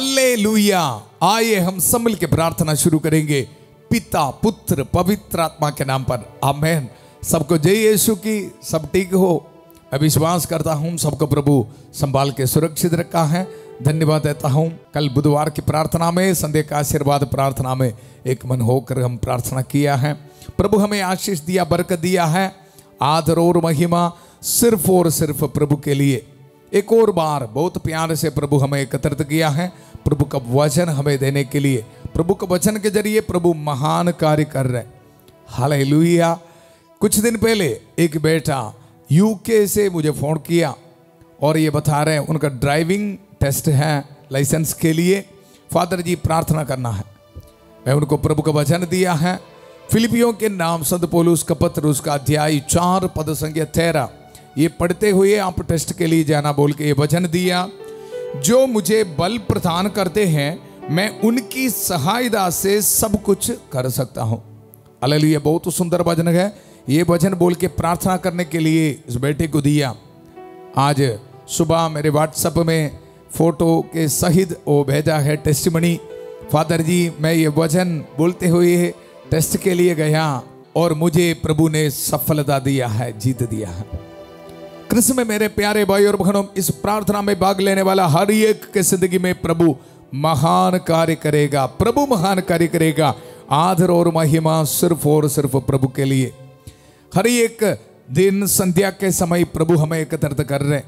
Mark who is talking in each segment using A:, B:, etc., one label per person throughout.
A: Hallelujah. आइए हम सब मिल के प्रार्थना शुरू करेंगे पिता पुत्र पवित्र आत्मा के नाम पर, आमेन। सबको जय यीशु की। सब ठीक हो? मैं विश्वास करता हूँ सबको प्रभु संभाल के सुरक्षित रखा है। धन्यवाद देता हूँ। कल बुधवार की प्रार्थना में, संध्या का आशीर्वाद प्रार्थना में एक मन होकर हम प्रार्थना किया है। प्रभु हमें आशीष दिया, बरकत दिया है। आदर और महिमा सिर्फ और सिर्फ प्रभु के लिए। एक और बार बहुत प्यार से प्रभु हमें एकत्रित किया है प्रभु का वचन हमें देने के लिए। प्रभु के वचन के जरिए प्रभु महान कार्य कर रहे। हालेलुया। कुछ दिन पहले एक बेटा यूके से मुझे फोन किया और ये बता रहे हैं उनका ड्राइविंग टेस्ट है लाइसेंस के लिए। फादर जी प्रार्थना करना है। मैं उनको प्रभु का वचन दिया है। फिलिपियों के नाम संत पौलुस का पत्र, उसका अध्याय 4 पद संख्या 13, ये पढ़ते हुए आप टेस्ट के लिए जाना बोल के ये वचन दिया। जो मुझे बल प्रदान करते हैं मैं उनकी सहायता से सब कुछ कर सकता हूँ। हालेलुया। बहुत सुंदर वचन है। ये वचन बोल के प्रार्थना करने के लिए इस बेटे को दिया। आज सुबह मेरे व्हाट्सएप में फोटो के सहित वो भेजा है टेस्टिमनी। फादर जी मैं ये वचन बोलते हुए टेस्ट के लिए गया और मुझे प्रभु ने सफलता दिया है, जीत दिया है। कृष्ण में मेरे प्यारे भाई और बहनों, इस प्रार्थना में भाग लेने वाला हर एक के जिंदगी में प्रभु महान कार्य करेगा। प्रभु महान कार्य करेगा। आदर और महिमा सिर्फ और सिर्फ प्रभु के लिए। हर एक दिन संध्या के समय प्रभु हमें एकत्रित कर रहे।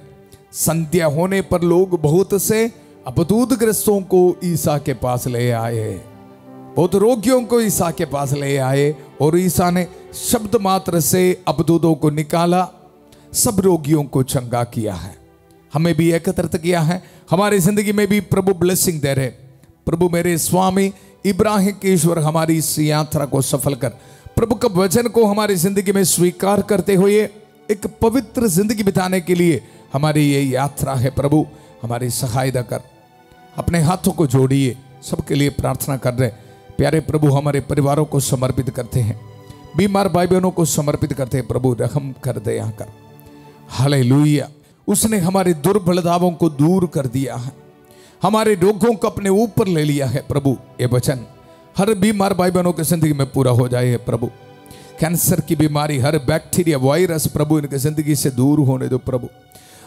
A: संध्या होने पर लोग बहुत से अबदूतग्रस्तों को ईसा के पास ले आए, बहुत रोगियों को ईसा के पास ले आए और ईसा ने शब्द मात्र से अबदूतों को निकाला, सब रोगियों को चंगा किया है। हमें भी एकत्रित किया है। हमारी जिंदगी में भी प्रभु ब्लेसिंग दे रहे। प्रभु मेरे स्वामी इब्राहिम के ईश्वर हमारी इस यात्रा को सफल कर, प्रभु का वचन को हमारी जिंदगी में स्वीकार करते हुए एक पवित्र जिंदगी बिताने के लिए हमारी ये यात्रा है। प्रभु हमारी सहायता कर। अपने हाथों को जोड़िए। सबके लिए प्रार्थना कर रहे। प्यारे प्रभु हमारे परिवारों को समर्पित करते हैं, बीमार भाई बहनों को समर्पित करते हैं। प्रभु रहम कर दया कर। हालेलुया। उसने हमारे दुर्बलताओं को दूर कर दिया है, हमारे रोगों को अपने ऊपर ले लिया है। प्रभु ये वचन हर बीमार भाई बहनों की जिंदगी में पूरा हो जाए। प्रभु कैंसर की बीमारी, हर बैक्टीरिया वायरस प्रभु इनकी जिंदगी से दूर होने दो। प्रभु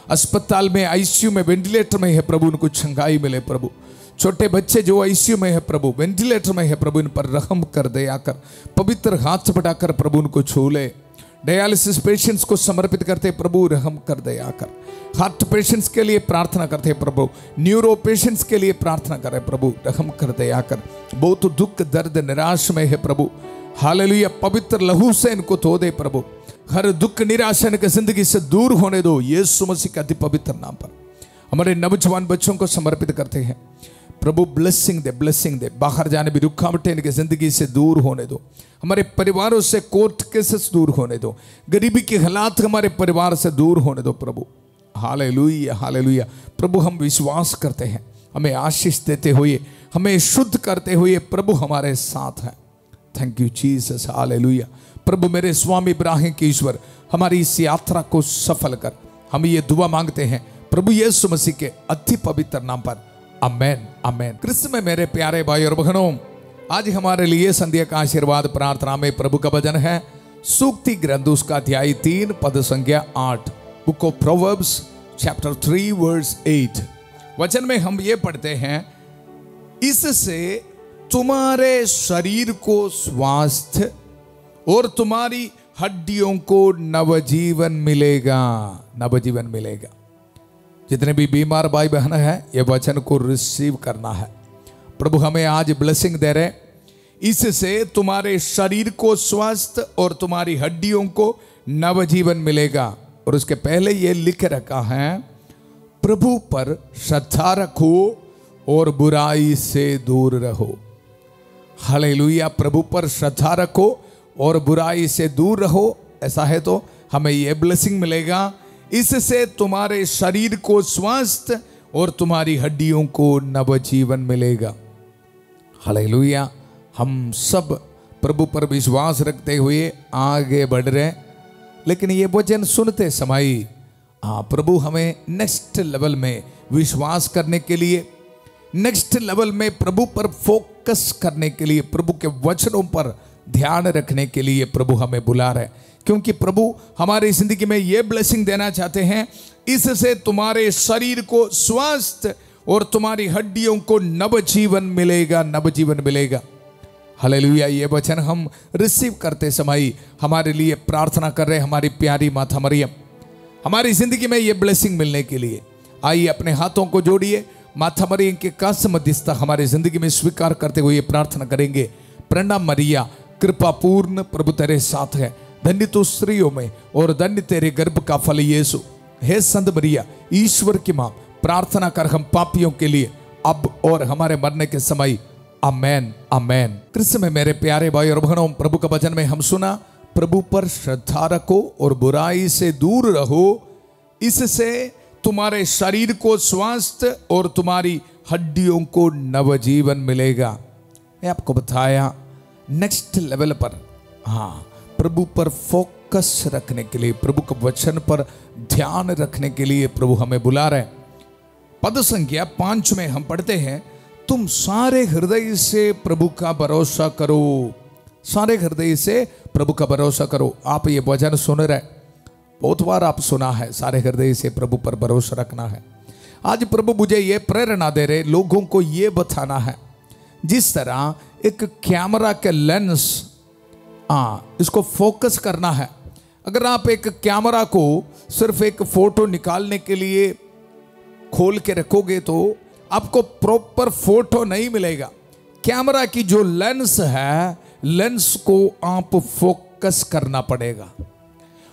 A: अस्पताल में, आईसीयू में, वेंटिलेटर में है प्रभु, उनको छंगाई मिले। प्रभु छोटे बच्चे जो आईसीयू में है प्रभु, वेंटिलेटर में है प्रभु, इन पर रहम कर दया कर। पवित्र हाथ बढ़ाकर प्रभु उनको छू ले। डायलिसिस पेशेंट्स को समर्पित करते प्रभु रहम कर दया कर। हार्ट पेशेंट्स के लिए प्रार्थना करते प्रभु, न्यूरो पेशेंट्स के लिए प्रार्थना करें प्रभु रहम कर दया कर। बहुत दुख दर्द निराश में है प्रभु। हालेलुया। पवित्र लहू से इनको धो दे प्रभु। हर दुख निराशा इनकी जिंदगी से दूर होने दो यीशु मसीह के अति पवित्र नाम पर। हमारे नौजवान बच्चों को समर्पित करते हैं प्रभु। ब्लेसिंग दे, ब्लेसिंग दे। बाहर जाने भी रुकावटें इनकी जिंदगी से दूर होने दो। हमारे परिवारों से कोर्ट केसेस दूर होने दो। गरीबी के हालात हमारे परिवार से दूर होने दो प्रभु। Hallelujah, hallelujah. प्रभु हम विश्वास करते हैं, हमें आशीष देते हुए, हमें शुद्ध करते हुए प्रभु हमारे साथ है। Thank you Jesus. हालेलुया। प्रभु मेरे स्वामी इब्राहिम के ईश्वर हमारी इस यात्रा को सफल कर। हम ये दुआ मांगते हैं प्रभु यीशु मसीह के अति पवित्र नाम पर, आमेन, आमेन। कृष्ण में मेरे प्यारे भाई और बहनों, आज हमारे लिए संध्या का आशीर्वाद प्रार्थना में प्रभु का वचन है सूक्ति ग्रंथ, उसका अध्याय 3 पद संख्या 8, book of proverbs chapter 3 verse 8। वचन में हम ये पढ़ते हैं, इससे तुम्हारे शरीर को स्वास्थ्य और तुम्हारी हड्डियों को नवजीवन मिलेगा। नवजीवन मिलेगा। जितने भी बीमार भाई बहन है ये वचन को रिसीव करना है। प्रभु हमें आज ब्लेसिंग दे रहे। इससे तुम्हारे शरीर को स्वस्थ और तुम्हारी हड्डियों को नवजीवन मिलेगा। और उसके पहले ये लिख रखा है, प्रभु पर श्रद्धा रखो और बुराई से दूर रहो। हालेलुया। प्रभु पर श्रद्धा रखो और बुराई से दूर रहो। ऐसा है तो हमें ये ब्लेसिंग मिलेगा। इससे तुम्हारे शरीर को स्वस्थ और तुम्हारी हड्डियों को नवजीवन मिलेगा। हालेलुया। हम सब प्रभु पर विश्वास रखते हुए आगे बढ़ रहे, लेकिन ये वचन सुनते समय प्रभु हमें नेक्स्ट लेवल में विश्वास करने के लिए, नेक्स्ट लेवल में प्रभु पर फोकस करने के लिए, प्रभु के वचनों पर ध्यान रखने के लिए प्रभु हमें बुला रहे हैं। क्योंकि प्रभु हमारी जिंदगी में ये ब्लेसिंग देना चाहते हैं, इससे तुम्हारे शरीर को स्वास्थ्य और तुम्हारी हड्डियों को नवजीवन मिलेगा, नवजीवन मिलेगा। हालेलुया। ये वचन हम रिसीव करते समय हमारे लिए प्रार्थना कर रहे हैं हमारी प्यारी माता मरियम, हमारी जिंदगी में ये ब्लेसिंग मिलने के लिए। आइए अपने हाथों को जोड़िए, माता मरियम के कास मध्यस्थता हमारी जिंदगी में स्वीकार करते हुए प्रार्थना करेंगे। प्रणाम मरिया, कृपा पूर्ण, प्रभु तेरे साथ है, धन्य तू स्त्रियों में और धन्य तेरे गर्भ का फल यीशु। हे संत मरिया, ईश्वर की मां, प्रार्थना कर हम पापियों के लिए अब और हमारे मरने के समय। आमेन, आमेन। कृष्ण में मेरे प्यारे भाई और बहनों, प्रभु का वचन में हम सुना, प्रभु पर श्रद्धा रखो और बुराई से दूर रहो, इससे तुम्हारे शरीर को स्वास्थ्य और तुम्हारी हड्डियों को नवजीवन मिलेगा। मैं आपको बताया नेक्स्ट लेवल पर, हाँ, प्रभु पर फोकस रखने के लिए, प्रभु के वचन पर ध्यान रखने के लिए प्रभु हमें बुला रहे हैं। पद संख्या 5 में हम पढ़ते हैं, तुम सारे हृदय से प्रभु का भरोसा करो, सारे हृदय से प्रभु का भरोसा करो। आप ये वचन सुन रहे, बहुत बार आप सुना है, सारे हृदय से प्रभु पर भरोसा रखना है। आज प्रभु मुझे ये प्रेरणा दे रहे, लोगों को ये बताना है, जिस तरह एक कैमरा के लेंस, इसको फोकस करना है। अगर आप एक कैमरा को सिर्फ एक फोटो निकालने के लिए खोल के रखोगे तो आपको प्रॉपर फोटो नहीं मिलेगा। कैमरा की जो लेंस है, लेंस को आप फोकस करना पड़ेगा।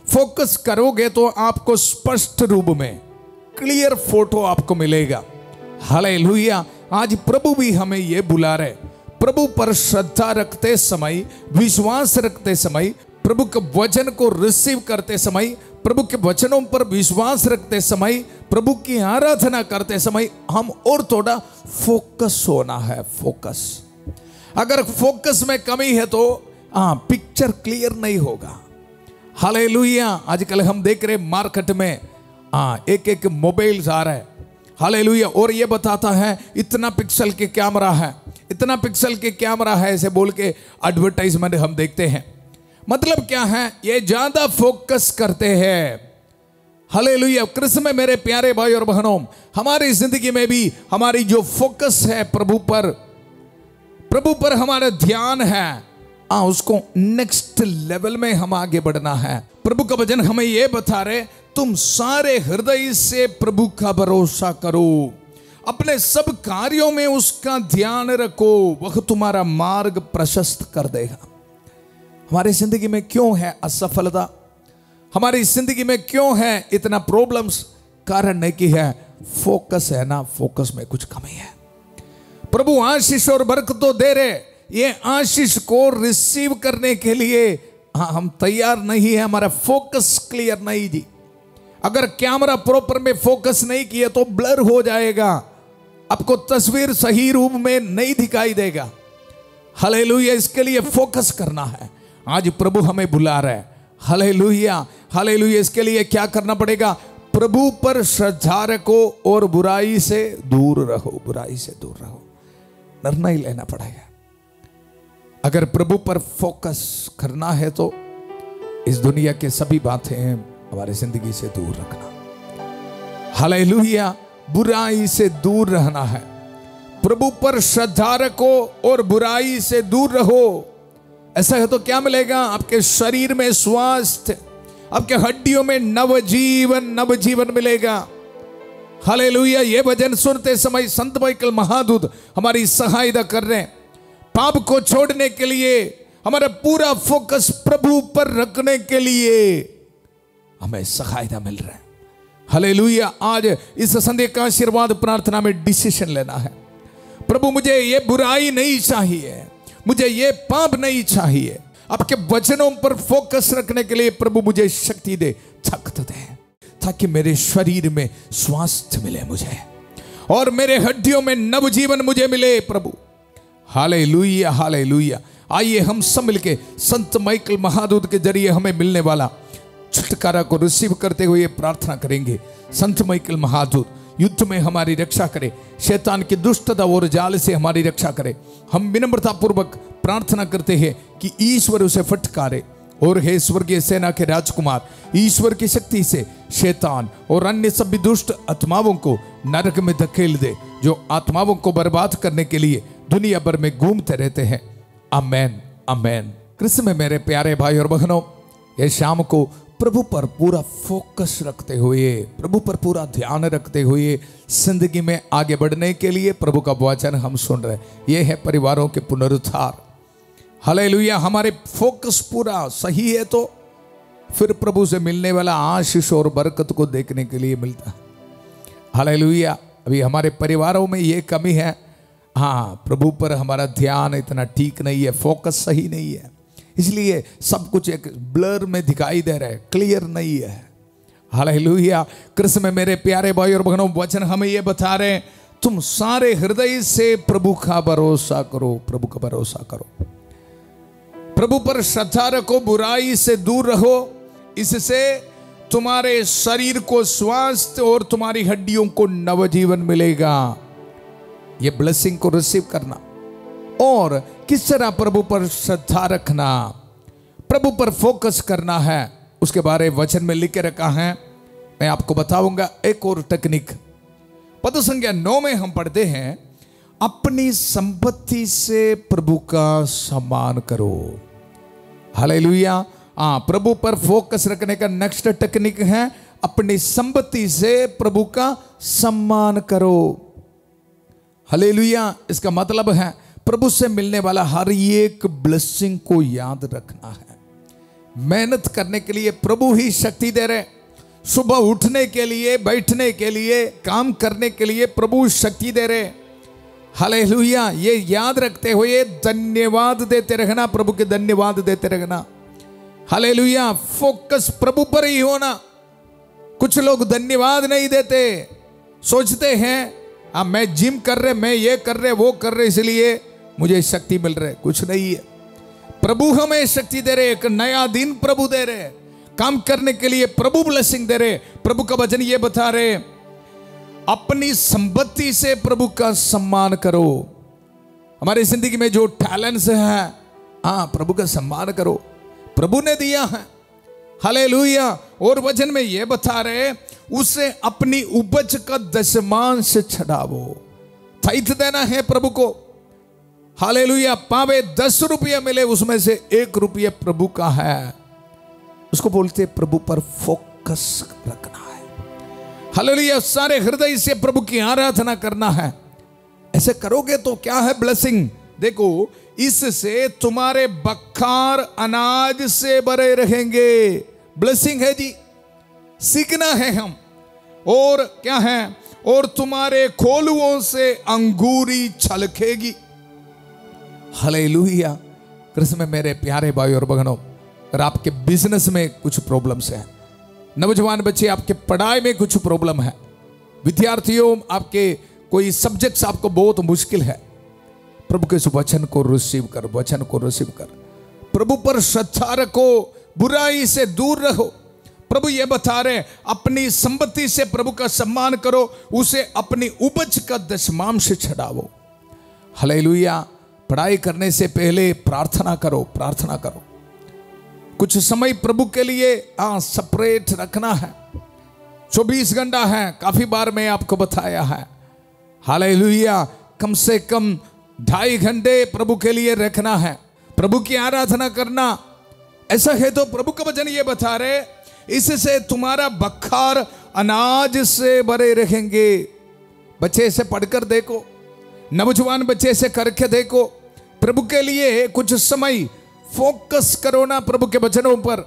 A: फोकस करोगे तो आपको स्पष्ट रूप में क्लियर फोटो आपको मिलेगा। हालेलुया। आज प्रभु भी हमें ये बुला रहे, प्रभु पर श्रद्धा रखते समय, विश्वास रखते समय, प्रभु के वचन को रिसीव करते समय, प्रभु के वचनों पर विश्वास रखते समय, प्रभु की आराधना करते समय हम और थोड़ा फोकस होना है। फोकस, अगर फोकस में कमी है तो पिक्चर क्लियर नहीं होगा। हालेलुया। आजकल हम देख रहे मार्केट में एक एक मोबाइल आ रहा है, हालेलुया, और ये बताता है इतना पिक्सल के कैमरा है, इतना पिक्सल के कैमरा है, ऐसे बोल के एडवर्टाइजमेंट हम देखते हैं। मतलब क्या है, ये ज्यादा फोकस करते हैं। हालेलुया। कृष्ण में मेरे प्यारे भाई और बहनों, हमारी जिंदगी में भी हमारी जो फोकस है प्रभु पर हमारा ध्यान है, उसको नेक्स्ट लेवल में हम आगे बढ़ना है। प्रभु का वचन हमें यह बता रहे, तुम सारे हृदय से प्रभु का भरोसा करो, अपने सब कार्यों में उसका ध्यान रखो, वह तुम्हारा मार्ग प्रशस्त कर देगा। हमारी जिंदगी में क्यों है असफलता, हमारी जिंदगी में क्यों है इतना प्रॉब्लम्स? कारण नहीं कि है फोकस है ना, फोकस में कुछ कमी है। प्रभु आशीष और बरकत तो दे रहे, ये आशीष को रिसीव करने के लिए हम तैयार नहीं है, हमारा फोकस क्लियर नहीं जी। अगर कैमरा प्रॉपर में फोकस नहीं किया तो ब्लर हो जाएगा, आपको तस्वीर सही रूप में नहीं दिखाई देगा। हालेलुया। इसके लिए फोकस करना है। आज प्रभु हमें बुला रहा है। Hallelujah, hallelujah. इसके लिए क्या करना पड़ेगा? प्रभु पर श्रद्धा रखो और बुराई से दूर रहो, बुराई से दूर रहो। निर्णय लेना पड़ेगा। अगर प्रभु पर फोकस करना है तो इस दुनिया के सभी बातें हमारी जिंदगी से दूर रखना। हालेलुया। बुराई से दूर रहना है। प्रभु पर श्रद्धा रखो और बुराई से दूर रहो। ऐसा है तो क्या मिलेगा? आपके शरीर में स्वास्थ्य, आपके हड्डियों में नवजीवन, नवजीवन मिलेगा। हालेलुया। ये वचन सुनते समय संत माइकल महादूत हमारी सहायता कर रहे हैं। पाप को छोड़ने के लिए, हमारा पूरा फोकस प्रभु पर रखने के लिए हमें सहायता मिल रहा है। हालेलुया। आज इस संदेश का आशीर्वाद प्रार्थना में डिसीजन लेना है। प्रभु मुझे ये बुराई नहीं चाहिए, मुझे ये पाप नहीं चाहिए। आपके वचनों पर फोकस रखने के लिए प्रभु मुझे शक्ति दे, ताकत दे, ताकि मेरे शरीर में स्वास्थ्य मिले मुझे और मेरे हड्डियों में नवजीवन मुझे मिले प्रभु। Hallelujah, hallelujah. आइए हम सब मिलके संत माइकल महादूत के जरिए हमें मिलने वाला छुटकारा को रिसीव करते हुए प्रार्थना करेंगे। संत माइकल महादूत युद्ध में हमारी रक्षा करे, शैतान की दुष्टता और जाल से हमारी रक्षा करे। हम विनम्रता पूर्वक प्रार्थना करते हैं कि ईश्वर उसे फटकारे। और हे स्वर्गीय सेना के राजकुमार, ईश्वर की शक्ति से शैतान और अन्य सभी दुष्ट आत्माओं को नरक में धकेल दे, जो आत्माओं को बर्बाद करने के लिए दुनिया भर में घूमते रहते हैं। आमेन, आमेन। कृष्ण में मेरे प्यारे भाई और बहनों, ये शाम को प्रभु पर पूरा फोकस रखते हुए, प्रभु पर पूरा ध्यान रखते हुए जिंदगी में आगे बढ़ने के लिए प्रभु का वचन हम सुन रहे हैं। यह है परिवारों के पुनरुद्धार। हालेलुया। हमारे फोकस पूरा सही है तो फिर प्रभु से मिलने वाला आशीष और बरकत को देखने के लिए मिलता है। हालेलुया। अभी हमारे परिवारों में ये कमी है, हाँ, प्रभु पर हमारा ध्यान इतना ठीक नहीं है, फोकस सही नहीं है, इसलिए सब कुछ एक ब्लर में दिखाई दे रहा है, क्लियर नहीं है। हालेलुया। कृष्ण में मेरे प्यारे भाई और बहनों, वचन हमें ये बता रहे हैं, तुम सारे हृदय से प्रभु का भरोसा करो, प्रभु का भरोसा करो, प्रभु पर श्रद्धा रखो, बुराई से दूर रहो, इससे तुम्हारे शरीर को स्वास्थ्य और तुम्हारी हड्डियों को नवजीवन मिलेगा। ये ब्लेसिंग को रिसीव करना। और किस तरह प्रभु पर श्रद्धा रखना, प्रभु पर फोकस करना है, उसके बारे में वचन में लिख के रखा है। मैं आपको बताऊंगा एक और टेक्निक। पद संख्या 9 में हम पढ़ते हैं, अपनी संपत्ति से प्रभु का सम्मान करो। हालेलुया। प्रभु पर फोकस रखने का नेक्स्ट टेक्निक है, अपनी संपत्ति से प्रभु का सम्मान करो। हालेलुया। इसका मतलब है प्रभु से मिलने वाला हर एक ब्लेसिंग को याद रखना है। मेहनत करने के लिए प्रभु ही शक्ति दे रहे, सुबह उठने के लिए, बैठने के लिए, काम करने के लिए प्रभु शक्ति दे रहे। हालेलुया। ये याद रखते हुए धन्यवाद देते रहना, प्रभु के धन्यवाद देते रहना। हालेलुया। फोकस प्रभु पर ही होना। कुछ लोग धन्यवाद नहीं देते, सोचते हैं मैं जिम कर रहे, मैं ये कर रहे, वो कर रहे, इसलिए मुझे शक्ति मिल रही। कुछ नहीं है, प्रभु हमें शक्ति दे रहे, एक नया दिन प्रभु दे रहे, काम करने के लिए प्रभु ब्लेसिंग दे रहे। प्रभु का वचन ये बता रहे, अपनी संपत्ति से प्रभु का सम्मान करो। हमारी जिंदगी में जो टैलेंट्स है, हाँ, प्रभु का सम्मान करो, प्रभु ने दिया है। हालेलुया। और वचन में ये बता रहे, उसे अपनी उपज का दशमांश चढ़ावो। तैथ देना है प्रभु को। हालेलुया। पावे 10 रुपया मिले, उसमें से 1 रुपया प्रभु का है। उसको बोलते प्रभु पर फोकस रखना है। हालेलुया। सारे हृदय से प्रभु की आराधना करना है। ऐसे करोगे तो क्या है ब्लेसिंग? देखो, इससे तुम्हारे बखार अनाज से भरे रहेंगे। ब्लेसिंग है जी, सीखना है हम। और क्या है? और तुम्हारे खोलुओं से अंगूरी छलकेगी। हालेलुया। कृष्ण में मेरे प्यारे भाई और बहनों, अगर आपके बिजनेस में कुछ प्रॉब्लम्स हैं, नौजवान बच्चे आपके पढ़ाई में कुछ प्रॉब्लम है, विद्यार्थियों आपके कोई सब्जेक्ट्स आपको बहुत मुश्किल है, प्रभु के इस वचन को रिसीव कर, वचन को रिसीव कर, प्रभु पर श्रद्धा रखो, बुराई से दूर रहो। प्रभु ये बता रहे, अपनी संपत्ति से प्रभु का सम्मान करो, उसे अपनी उपज का दशमांश चढ़ावो। हालेलुया। पढ़ाई करने से पहले प्रार्थना करो, प्रार्थना करो। कुछ समय प्रभु के लिए सेपरेट रखना है। 24 घंटा है, काफी बार मैं आपको बताया है। हालेलुया। कम से कम 2.5 घंटे प्रभु के लिए रखना है, प्रभु की आराधना करना। ऐसा है तो प्रभु का वचन ये बता रहे, इससे तुम्हारा बखार अनाज से भरे रहेंगे। बच्चे से पढ़कर देखो, नौजवान बच्चे से करके देखो, प्रभु के लिए कुछ समय फोकस करो ना प्रभु के वचनों पर।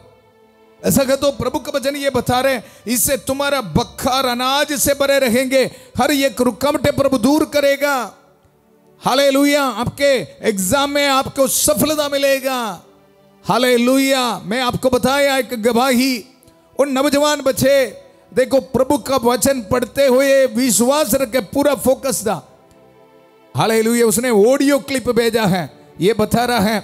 A: ऐसा है तो प्रभु का वचन ये बता रहे, इससे तुम्हारा बखार अनाज से भरे रहेंगे, हर एक रुकावटें प्रभु दूर करेगा। हालेलुया। आपके एग्जाम में आपको सफलता मिलेगा। हालेलुया। मैं आपको बताया एक गवाही, उन नौजवान बच्चे देखो प्रभु का वचन पढ़ते हुए विश्वास रखे, पूरा फोकस था। हालेलुया। उसने ऑडियो क्लिप भेजा है, ये बता रहा है,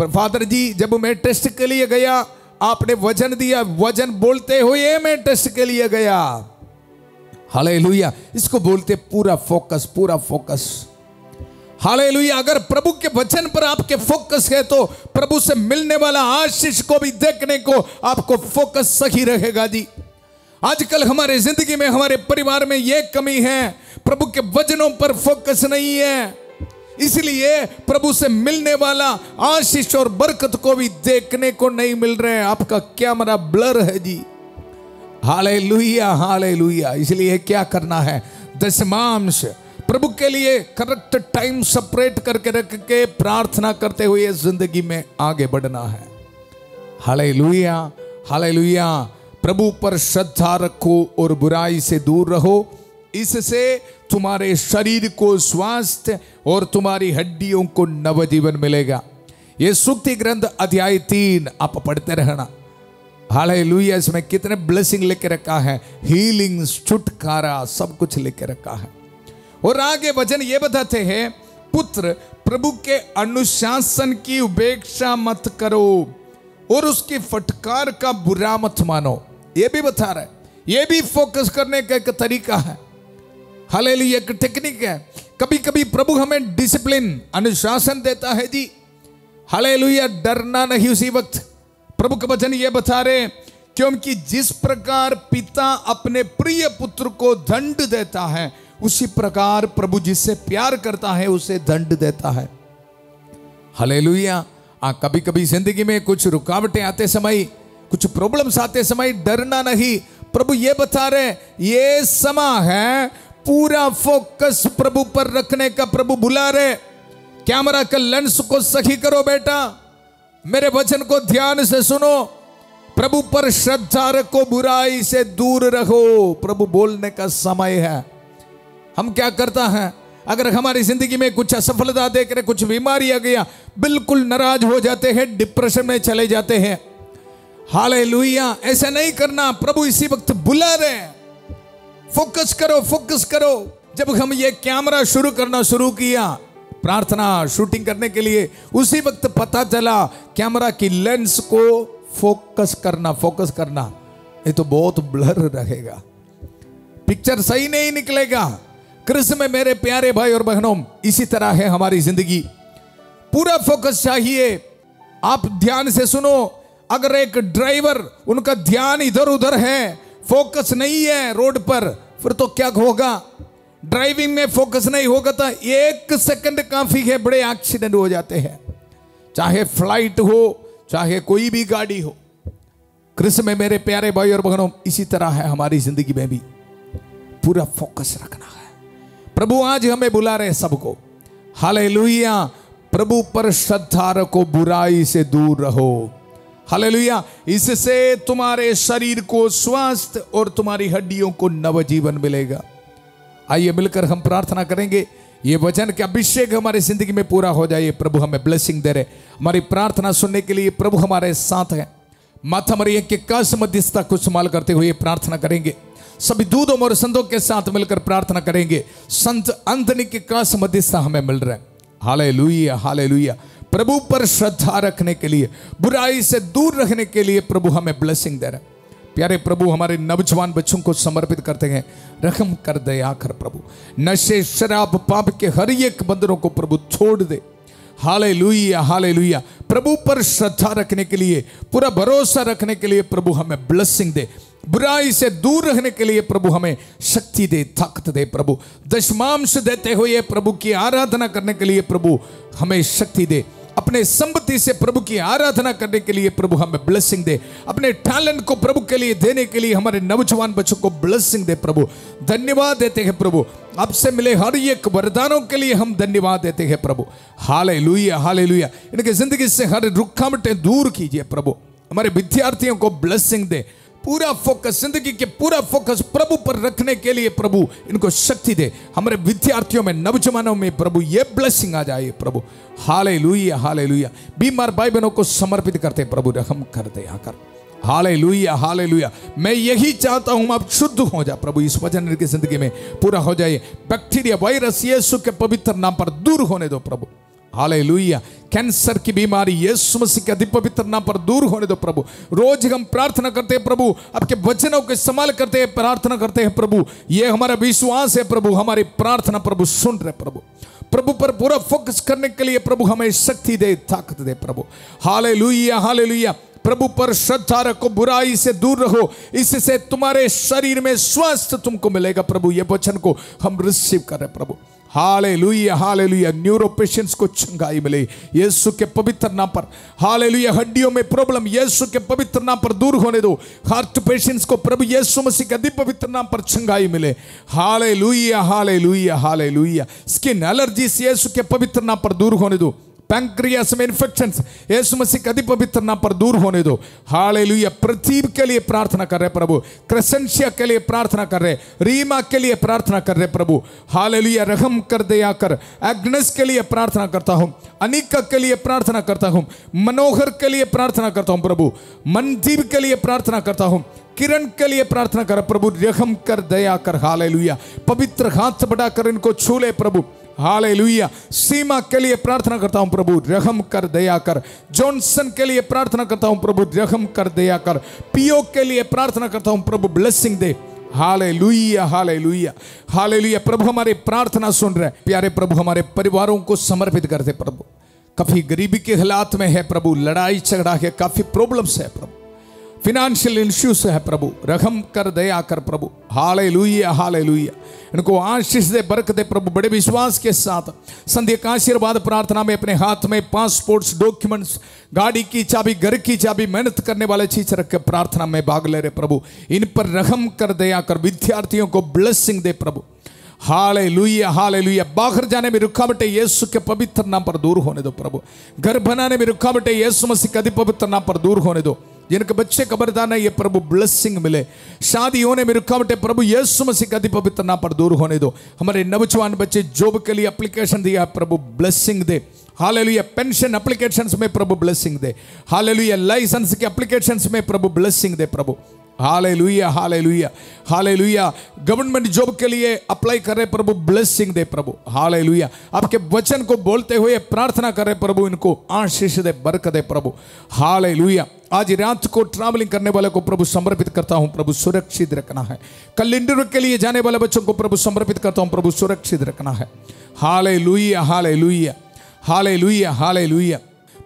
A: फादर जी जब मैं टेस्ट के लिए गया, आपने वचन दिया, वचन बोलते हुए मैं टेस्ट के लिए गया। हालेलुया, इसको बोलते पूरा फोकस, पूरा फोकस। हालेलुया, अगर प्रभु के वचन पर आपके फोकस है तो प्रभु से मिलने वाला आशीष को भी देखने को आपको फोकस सही रहेगा जी। आजकल हमारे जिंदगी में, हमारे परिवार में यह कमी है, प्रभु के वचनों पर फोकस नहीं है, इसलिए प्रभु से मिलने वाला आशीष और बरकत को भी देखने को नहीं मिल रहे हैं। आपका कैमरा ब्लर है जी। Hallelujah, hallelujah. इसलिए क्या करना है? दशमांश प्रभु के लिए करेक्ट टाइम सेपरेट करके रख के प्रार्थना करते हुए जिंदगी में आगे बढ़ना है। Hallelujah, hallelujah. प्रभु पर श्रद्धा रखो और बुराई से दूर रहो, इससे तुम्हारे शरीर को स्वास्थ्य और तुम्हारी हड्डियों को नवजीवन मिलेगा। ये सुक्ति ग्रंथ अध्याय 3 आप पढ़ते रहना। हालेलुया, इसमें कितने ब्लेसिंग लेके रखा है, हीलिंग, छुटकारा, सब कुछ लेके रखा है। और आगे वचन ये बताते हैं, पुत्र प्रभु के अनुशासन की उपेक्षा मत करो और उसकी फटकार का बुरा मत मानो। ये भी बता रहा है, ये भी फोकस करने का एक तरीका है। हालेलुया, एक टेक्निक है। कभी कभी प्रभु हमें डिसिप्लिन, अनुशासन देता है जी। हालेलुया, डरना नहीं उसी वक्त। प्रभु का वचन ये बता रहे, क्योंकि जिस प्रकार पिता अपने प्रिय पुत्र को दंड देता है, उसी प्रकार प्रभु जिससे प्यार करता है उसे दंड देता है। हालेलुया। कभी कभी जिंदगी में कुछ रुकावटें आते समय, कुछ प्रॉब्लम्स आते समय डरना नहीं। प्रभु ये बता रहे, ये समय है पूरा फोकस प्रभु पर रखने का। प्रभु बुला रहे, कैमरा का लेंस को सही करो बेटा, मेरे वचन को ध्यान से सुनो, प्रभु पर श्रद्धा रखो, बुराई से दूर रहो। प्रभु बोलने का समय है। हम क्या करता है, अगर हमारी जिंदगी में कुछ असफलता देख रहे, कुछ बीमारी आ गया, बिल्कुल नाराज हो जाते हैं, डिप्रेशन में चले जाते हैं। हालेलुया, ऐसा नहीं करना। प्रभु इसी वक्त बुला रहे हैं, फोकस करो, फोकस करो। जब हम ये कैमरा शुरू किया प्रार्थना शूटिंग करने के लिए, उसी वक्त पता चला कैमरा की लेंस को फोकस करना, ये तो बहुत ब्लर रहेगा, पिक्चर सही नहीं निकलेगा। कृष्ण में मेरे प्यारे भाई और बहनों, इसी तरह है हमारी जिंदगी। पूरा फोकस चाहिए। आप ध्यान से सुनो, अगर एक ड्राइवर, उनका ध्यान इधर उधर है, फोकस नहीं है रोड पर, फिर तो क्या होगा? ड्राइविंग में फोकस नहीं होगा तो 1 सेकंड काफी है, बड़े एक्सीडेंट हो जाते हैं, चाहे फ्लाइट हो, चाहे कोई भी गाड़ी हो। कृष्ण में मेरे प्यारे भाई और बहनों, इसी तरह है हमारी जिंदगी में भी पूरा फोकस रखना है। प्रभु आज हमें बुला रहे सबको। हालेलुया, प्रभु पर श्रद्धा रखो, बुराई से दूर रहो। हालेलुया, इससे तुम्हारे शरीर को स्वास्थ्य और तुम्हारी हड्डियों को नवजीवन मिलेगा। आइए मिलकर हम प्रार्थना करेंगे, ये वचन के अभिषेक हमारी जिंदगी में पूरा हो जाए। प्रभु हमें ब्लेसिंग दे रहे। हमारी प्रार्थना सुनने के लिए प्रभु हमारे साथ है। माता मरियम के काश मध्यस्थता को संभाल करते हुए प्रार्थना करेंगे। सभी दूतों और संतों के साथ मिलकर प्रार्थना करेंगे। संत अंतनी के काश मध्यस्थता हमें मिल रहा है। Hallelujah, hallelujah. प्रभु पर श्रद्धा रखने के लिए, बुराई से दूर रखने के लिए प्रभु हमें ब्लेसिंग दे रहा है। प्यारे प्रभु, हमारे नौजवान बच्चों को समर्पित करते हैं। रहम कर दया कर प्रभु, नशे, शराब, पाप के हर एक बंधनों को प्रभु छोड़ दे। Hallelujah, hallelujah. प्रभु पर श्रद्धा रखने के लिए, पूरा भरोसा रखने के लिए प्रभु हमें ब्लेसिंग दे। बुराई से दूर रहने के लिए प्रभु हमें शक्ति दे, ताकत दे। प्रभु दशमांश देते हुए प्रभु की आराधना करने के लिए प्रभु हमें शक्ति दे। अपने संपत्ति से प्रभु की आराधना करने के लिए प्रभु हमें ब्लेसिंग दे। अपने टैलेंट को प्रभु के लिए देने के लिए हमारे नौजवान बच्चों को ब्लेसिंग दे। प्रभु धन्यवाद देते हैं प्रभु, आपसे मिले हर एक वरदानों के लिए हम धन्यवाद देते हैं प्रभु। Hallelujah, hallelujah. इनके जिंदगी से हर रुकावटें दूर कीजिए प्रभु। हमारे विद्यार्थियों को ब्लेसिंग दे। पूरा फोकस, जिंदगी के पूरा फोकस प्रभु पर रखने के लिए प्रभु इनको शक्ति दे। हमारे विद्यार्थियों में, नौजवानों में प्रभु ये ब्लेसिंग आ जाए प्रभु। Hallelujah, hallelujah. बीमार भाई बहनों को समर्पित करते प्रभु, रहम कर दे आकर। Hallelujah, hallelujah. मैं यही चाहता हूं आप शुद्ध हो जा प्रभु, इस वचन की जिंदगी में पूरा हो जाए। बैक्टीरिया, वायरस यीशु के पवित्र नाम पर दूर होने दो प्रभु। हालेलुया। कैंसर की बीमारी यीशु मसीह के अति पवित्र नाम पर दूर होने दो प्रभु। रोज हम प्रार्थना करते हैं प्रभु, आपके वचनों के इस्तेमाल करते हैं, प्रार्थना करते हैं प्रभु। ये हमारा विश्वास है प्रभु, हमारी प्रार्थना प्रभु सुन रहे प्रभु। प्रभु पर पूरा फोकस करने के लिए प्रभु हमें शक्ति दे, ताकत दे प्रभु। Hallelujah hallelujah. प्रभु पर श्रद्धा रखो, बुराई से दूर रहो, इससे तुम्हारे शरीर में स्वास्थ्य तुमको मिलेगा प्रभु। ये वचन को हम रिसीव कर रहे प्रभु। Hallelujah hallelujah. न्यूरो पेशेंट्स को चंगाई मिले यीशु के पवित्र नाम पर। हालेलुया। हड्डियों में प्रॉब्लम यीशु के पवित्र नाम पर दूर होने दो। हार्ट पेशेंट्स को प्रभु यीशु मसीह के अति पवित्र नाम पर चंगाई मिले। Hallelujah hallelujah hallelujah. Skin allergies यीशु के पवित्र नाम पर दूर होने दो। पैंक्रियास में इन्फेक्शंस यीशु मसीह के अति पवित्र नाम पर दूर होने दो। हालेलुया। प्रतीप के लिए प्रार्थना कर रहे प्रभु, क्रेसेंशिया के लिए प्रार्थना कर रहे, रीमा के लिए प्रार्थना कर रहे प्रभु। हालेलुया। रहम कर दया कर। एग्नेस के लिए प्रार्थना करता हूं, अनिका के लिए प्रार्थना करता हूं, मनोहर के लिए प्रार्थना करता हूं प्रभु, मनदीप के लिए प्रार्थना करता हूं, किरण के लिए प्रार्थना कर प्रभु। रहम कर दया कर। हालेलुया। पवित्र हाथ बढ़ाकर इनको छू ले प्रभु। हालेलुया। सीमा के लिए प्रार्थना करता हूं प्रभु, रहम कर दया कर। जॉनसन के लिए प्रार्थना करता हूं प्रभु, रहम कर दया कर। पीओ के लिए प्रार्थना करता हूं प्रभु, ब्लेसिंग दे। Hallelujah hallelujah hallelujah. प्रभु हमारी प्रार्थना सुन रहे प्यारे प्रभु, हमारे परिवारों को समर्पित करते प्रभु। काफी गरीबी के हालात में है प्रभु, लड़ाई झगड़ा है, काफी प्रॉब्लम्स है प्रभु, फिनेंशियल इश्यूज है प्रभु, रहम कर दया कर प्रभु। Hallelujah hallelujah. इनको आशीष दे, बरकत दे प्रभु। बड़े विश्वास के साथ संध्या का आशीर्वाद प्रार्थना में अपने हाथ में पासपोर्ट्स, डॉक्यूमेंट्स, गाड़ी की चाबी, घर की चाबी, मेहनत करने वाले चीज रख के प्रार्थना में भाग ले रहे प्रभु। इन पर रहम कर दया कर। विद्यार्थियों को ब्लेसिंग दे प्रभु। Hallelujah hallelujah. बाहर जाने में रुकावटें यीशु के पवित्र नाम पर दूर होने दो प्रभु। घर बनाने में रुकावटें यीशु मसीह के अति पवित्र नाम पर दूर होने दो। जिनके बच्चे कब्रदान है ये प्रभु ब्लेसिंग मिले। शादी होने में रुकावटें प्रभु यीशु मसीह के अति पवित्र नाम पर दूर होने दो। हमारे नौजवान बच्चे जॉब के लिए एप्लीकेशन दिया प्रभु, ब्लेसिंग दे। हालेलुया। पेंशन एप्लीकेशंस में प्रभु ब्लेसिंग दे। हालेलुया। लाइसेंस के एप्लीकेशंस में प्रभु ब्लेसिंग दे प्रभु। Hallelujah hallelujah hallelujah. Government job के लिए अप्लाई कर रहे प्रभु, ब्लेसिंग दे प्रभु। हालेलुया। आपके वचन को बोलते हुए प्रार्थना कर रहे प्रभु, इनको आशीष दे, बरकत दे प्रभु। हालेलुया। आज रात को ट्रैवलिंग करने वाले को प्रभु समर्पित करता हूं प्रभु, सुरक्षित रखना है। कल इंटरव्यू के लिए जाने वाले बच्चों को प्रभु समर्पित करता हूं प्रभु, सुरक्षित रखना है। Hallelujah hallelujah hallelujah hallelujah.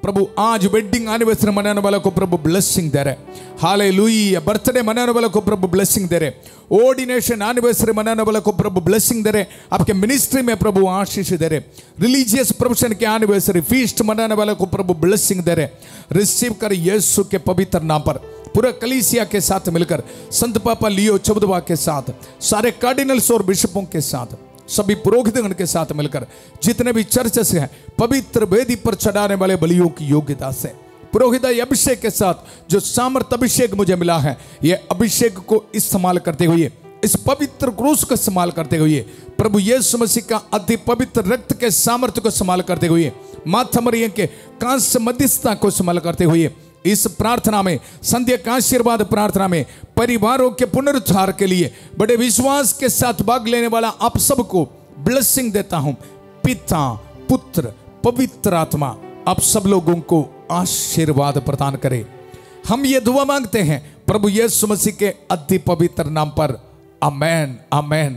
A: प्रभु आज वेडिंग एनिवर्सरी मनाने वालों को प्रभु ब्लेसिंग दे रहे। हालेलुया। बर्थडे मनाने वालों को प्रभु ब्लेसिंग दे रहे। ऑर्डिनेशन एनिवर्सरी मनाने वालों को प्रभु ब्लेसिंग दे रहे। आपके मिनिस्ट्री में प्रभु आशीष दे रहे। रिलीजियस प्रोफेशन के एनिवर्सरी फीस्ट मनाने वालों को प्रभु ब्लेसिंग दे रहे। रिसीव कर यीशु के पवित्र नाम पर। पूरा कलीसिया के साथ मिलकर, संत पापा लियो चौदवा के साथ, सारे कार्डिनल्स और बिशपों के साथ, सभी पुरोहितगण के साथ मिलकर, जितने भी चर्चेस हैं, पवित्र वेदी पर चढ़ाने वाले बलियों की योग्यता से, पुरोहित अभिषेक के साथ जो सामर्थ अभिषेक मुझे मिला है, ये अभिषेक को इस्तेमाल करते हुए, इस पवित्र क्रूस को इस्तेमाल करते हुए, प्रभु यीशु मसीह का अति पवित्र रक्त के सामर्थ्य को इस्तेमाल करते हुए, माता मरियम के कांस्य मध्यस्थता को इस्तेमाल करते हुए, इस प्रार्थना में, संध्या का आशीर्वाद प्रार्थना में, परिवारों के पुनरुद्धार के लिए बड़े विश्वास के साथ भाग लेने वाला आप सबको ब्लेसिंग देता हूं। पिता, पुत्र, पवित्र आत्मा आप सब लोगों को आशीर्वाद प्रदान करे। हम ये दुआ मांगते हैं प्रभु यीशु मसीह के अति पवित्र नाम पर। आमेन आमेन।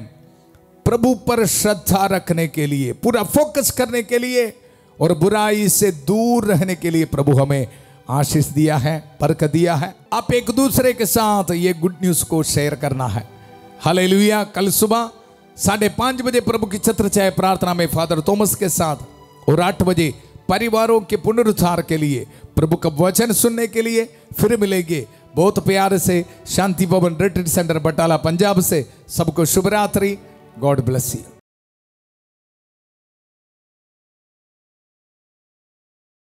A: प्रभु पर श्रद्धा रखने के लिए, पूरा फोकस करने के लिए और बुराई से दूर रहने के लिए प्रभु हमें आशीष दिया है, बरकत दिया है। आप एक दूसरे के साथ ये गुड न्यूज को शेयर करना है। हालेलुया। कल सुबह 5:30 बजे प्रभु की छत्र छाया प्रार्थना में फादर थॉमस के साथ और 8 बजे परिवारों के पुनरुद्धार के लिए, प्रभु का वचन सुनने के लिए फिर मिलेंगे। बहुत प्यार से शांति भवन रिट्रीट सेंटर बटाला पंजाब से सबको शुभ रात्रि। God bless you.